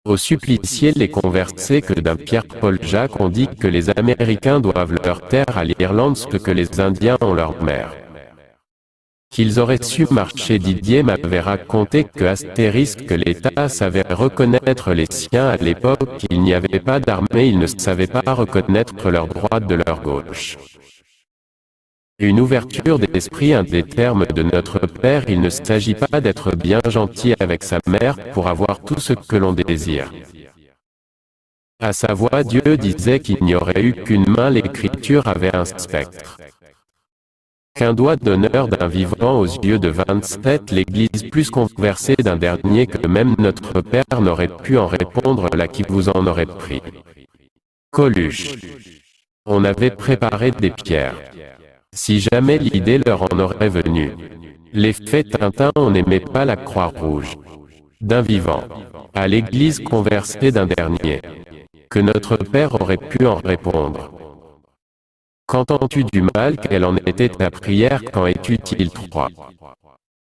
Au supplicié les conversés que d'un Pierre-Paul Jacques ont dit que les Américains doivent leur terre à l'Irlande ce que les Indiens ont leur mer. Qu'ils auraient su marcher. Didier m'avait raconté que astérisque l'État savait reconnaître les siens à l'époque, qu'il n'y avait pas d'armée, ils ne savaient pas reconnaître leur droite de leur gauche. Une ouverture d'esprit, un des termes de notre Père, il ne s'agit pas d'être bien gentil avec sa mère pour avoir tout ce que l'on désire. À sa voix, Dieu disait qu'il n'y aurait eu qu'une main, l'écriture avait un spectre. Qu'un doigt d'honneur d'un vivant aux yeux de 27, l'Église plus conversée d'un dernier que même notre Père n'aurait pu en répondre là qui vous en aurait pris. Coluche. On avait préparé des pierres. Si jamais l'idée leur en aurait venu. L'effet Tintin, on n'aimait pas la Croix-Rouge. D'un vivant. À l'Église conversée d'un dernier. Que notre Père aurait pu en répondre. Qu'entends-tu du mal, quelle en était ta prière, quand es-tu utile 3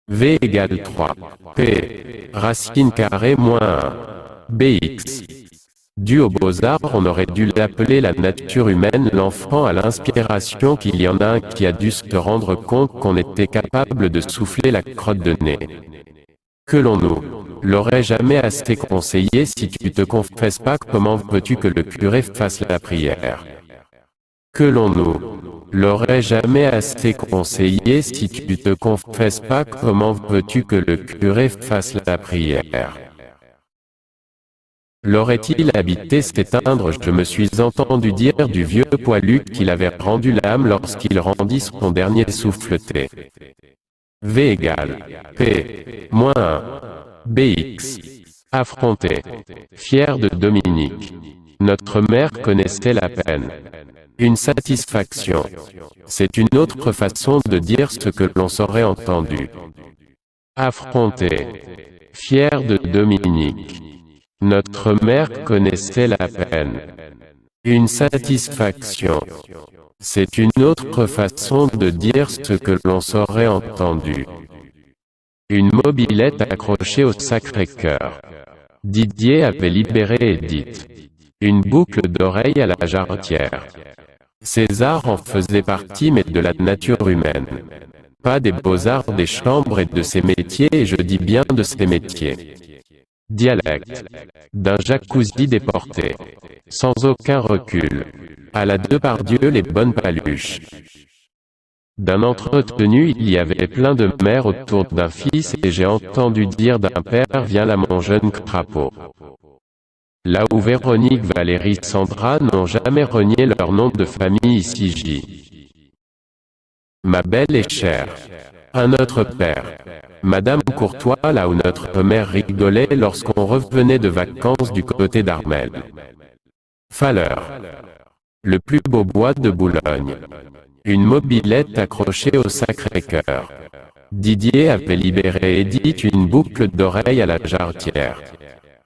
V égale 3. P. Racine carrée moins 1. Bx. Dû aux beaux-arts, on aurait dû l'appeler la nature humaine, l'enfant à l'inspiration, qu'il y en a un qui a dû se rendre compte qu'on était capable de souffler la crotte de nez. Que l'on nous l'aurait jamais assez conseillé. Si tu te confesses pas, comment veux-tu que le curé fasse la prière? Que l'on nous l'aurait jamais assez conseillé. Si tu te confesses pas, comment veux-tu que le curé fasse la prière? L'aurait-il habité s'éteindre? Je me suis entendu dire du vieux poilu qu'il avait rendu l'âme lorsqu'il rendit son dernier souffleté. V égale P moins 1. Bx. Affronté. Fier de Dominique. Notre mère connaissait la peine. Une satisfaction. C'est une autre façon de dire ce que l'on saurait entendu. Affronté. Fier de Dominique. Notre mère connaissait la peine. Une satisfaction. C'est une autre façon de dire ce que l'on saurait entendu. Une mobilette accrochée au Sacré-Cœur. Didier avait libéré Edith. Une boucle d'oreille à la jarretière. César en faisait partie, mais de la nature humaine. Pas des beaux-arts des chambres et de ses métiers, et je dis bien de ses métiers. Dialecte. D'un jacuzzi déporté. Sans aucun recul. À la Depardieu les bonnes paluches. D'un entretenu, il y avait plein de mères autour d'un fils, et j'ai entendu dire d'un père: viens là mon jeune crapaud. Là où Véronique, Valérie, Sandra n'ont jamais renié leur nom de famille, ici J. Ma belle et chère. Un autre père. Madame Courtois, là où notre mère rigolait lorsqu'on revenait de vacances du côté d'Armel. Falleur. Le plus beau bois de Boulogne. Une mobilette accrochée au Sacré-Cœur. Didier avait libéré Edith, une boucle d'oreille à la jarretière.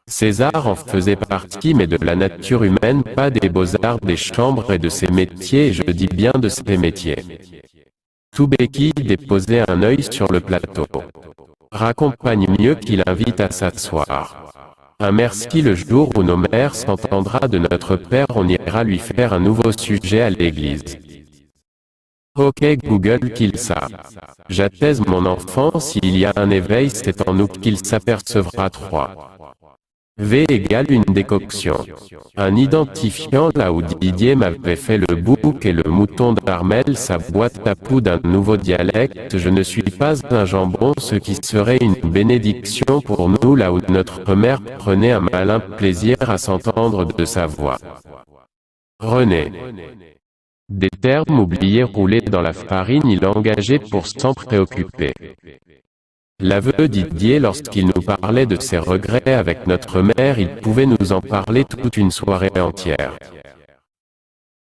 César en faisait partie, mais de la nature humaine, pas des beaux-arts des chambres et de ses métiers, et je dis bien de ses métiers. Toubeki déposait un œil sur le plateau. Raccompagne mieux qu'il invite à s'asseoir. Un merci le jour où nos mères s'entendra de notre Père, on ira lui faire un nouveau sujet à l'église. Ok Google qu'il ça. J'atteste mon enfant, s'il y a un éveil c'est en nous qu'il s'apercevra 3. V égale une décoction. Un identifiant là où Didier m'avait fait le bouc et le mouton d'Armel, sa boîte à poux d'un nouveau dialecte. Je ne suis pas un jambon, ce qui serait une bénédiction pour nous là où notre mère prenait un malin plaisir à s'entendre de sa voix. René. Des termes oubliés roulés dans la farine, il engageait pour s'en préoccuper. L'aveu Didier lorsqu'il nous parlait de ses regrets avec notre mère, il pouvait nous en parler toute une soirée entière.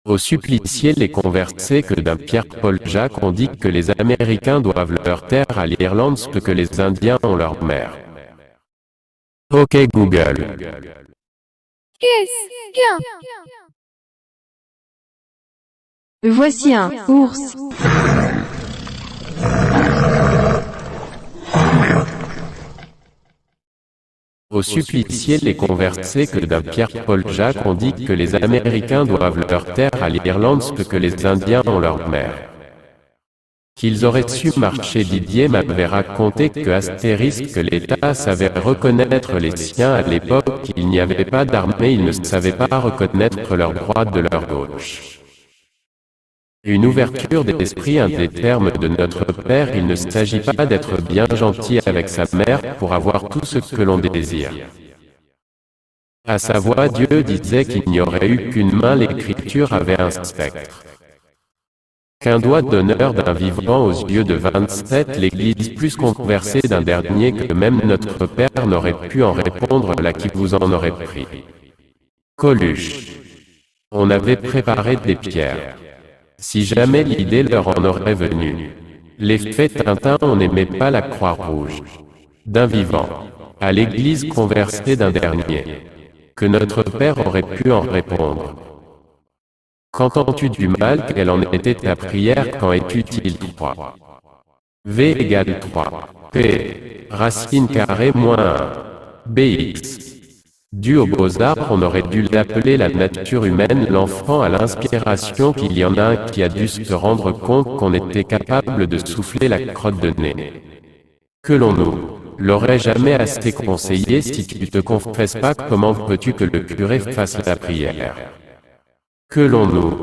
Au supplicié les conversés que d'un Pierre-Paul Jacques ont dit que les Américains doivent leur terre à l'Irlande ce que les Indiens ont leur mer. Ok Google. Voici un ours. Aux suppliciés les conversés que d'un Pierre-Paul Jacques ont dit que les Américains doivent leur terre à l'Irlande ce que les Indiens ont leur mer. Qu'ils auraient su marcher. Didier m'avait raconté que astérisque que l'État savait reconnaître les siens à l'époque qu'il n'y avait pas d'armée, ils ne savaient pas reconnaître leur droite de leur gauche. Une ouverture d'esprit, un des termes de notre Père, il ne s'agit pas d'être bien gentil avec sa mère pour avoir tout ce que l'on désire. À sa voix, Dieu disait qu'il n'y aurait eu qu'une main, l'écriture avait un spectre. Qu'un doigt d'honneur d'un vivant aux yeux de 27, l'Église plus conversée d'un dernier que même notre Père n'aurait pu en répondre là qui vous en aurait pris. Coluche. On avait préparé des pierres. Si jamais l'idée leur en aurait venu. L'effet Tintin, on n'aimait pas la Croix-Rouge. D'un vivant. À l'Église conversée d'un dernier. Que notre Père aurait pu en répondre. Qu'entends-tu du mal, quelle en était ta prière, quand es-tu-il 3 V égale 3. P. Racine carrée moins 1. Bx. Dû aux beaux-arts, on aurait dû l'appeler la nature humaine, l'enfant à l'inspiration, qu'il y en a un qui a dû se rendre compte qu'on était capable de souffler la crotte de nez. Que l'on nous l'aurait jamais assez conseillé. Si tu te confesses pas, comment veux-tu que le curé fasse la prière? Que l'on nous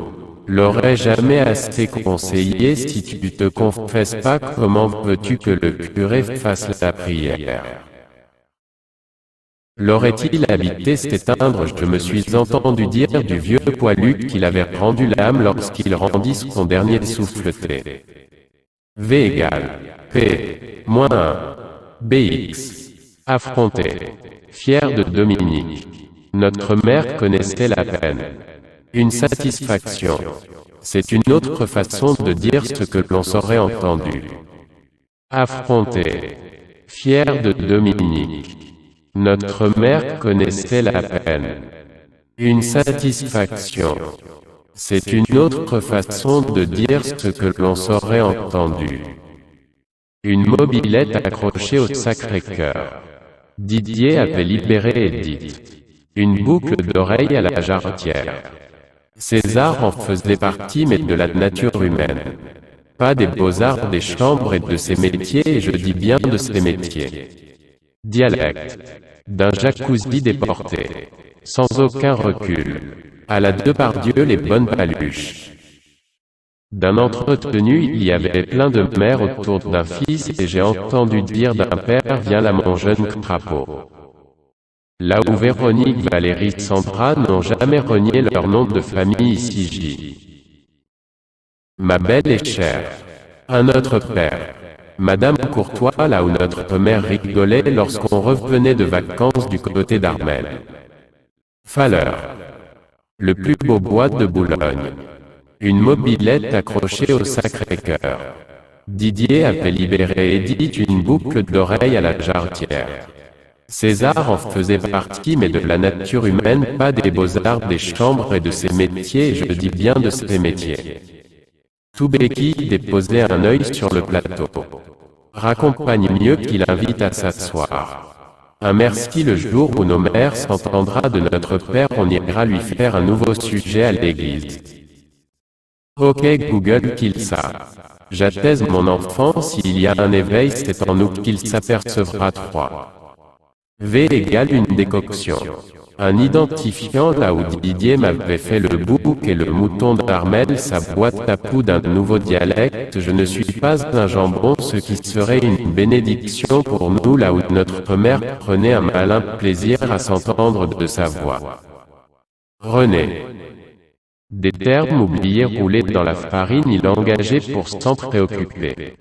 l'aurait jamais assez conseillé. Si tu te confesses pas, comment veux-tu que le curé fasse la prière? L'aurait-il habité s'éteindre? Je me suis entendu dire du vieux poilu qu'il avait rendu l'âme lorsqu'il rendit son dernier souffleté. V égale P moins 1. Bx. Affronté. Fier de Dominique. Notre mère connaissait la peine. Une satisfaction. C'est une autre façon de dire ce que l'on saurait entendu. Affronté. Fier de Dominique. Notre mère connaissait la peine. Une satisfaction. C'est une autre façon de dire ce que l'on saurait entendu. Une mobilette accrochée au Sacré-Cœur. Didier avait libéré Edith. Une boucle d'oreille à la jarretière. César en faisait partie, mais de la nature humaine. Pas des beaux-arts des chambres et de ses métiers, et je dis bien de ses métiers. Dialecte. D'un jacuzzi déporté. Sans aucun recul. À la Depardieu les bonnes paluches. D'un entretenu, il y avait plein de mères autour d'un fils, et j'ai entendu dire d'un père, viens là mon jeune crapaud. Là où Véronique, Valérie, Sandra n'ont jamais renié leur nom de famille ici J. Ma belle et chère. Un autre père. Madame Courtois, là où notre mère rigolait lorsqu'on revenait de vacances du côté d'Armel. Falleur. Le plus beau bois de Boulogne. Une mobilette accrochée au Sacré-Cœur. Didier avait libéré Edith, une boucle d'oreille à la jarretière. César en faisait partie, mais de la nature humaine, pas des beaux-arts des chambres et de ses métiers, et je dis bien de ses métiers. Tout béquille déposait un œil sur le plateau. Raccompagne mieux qu'il invite à s'asseoir. Un merci le jour où nos mères s'entendra de notre Père, on ira lui faire un nouveau sujet à l'église. Ok Google qu'il ça. J'atteste mon enfant, s'il y a un éveil, c'est en nous qu'il s'apercevra 3. V égale une décoction. Un identifiant là où Didier m'avait fait le bouc et le mouton d'Armel, sa boîte à poux d'un nouveau dialecte, je ne suis pas un jambon, ce qui serait une bénédiction pour nous là où notre mère prenait un malin plaisir à s'entendre de sa voix. René. Des termes oubliés roulés dans la farine, il engageait pour s'en préoccuper.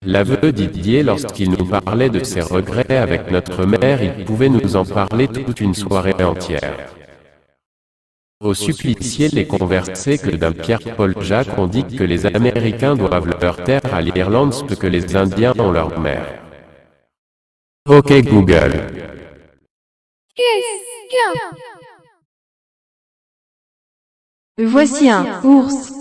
L'aveu Didier lorsqu'il nous parlait de ses regrets avec notre mère, il pouvait nous en parler toute une soirée entière. Aux suppliciés les conversés que d'un Pierre-Paul Jacques ont dit que les Américains doivent leur terre à l'Irlande ce que les Indiens ont leur mer. Ok Google. Voici un ours.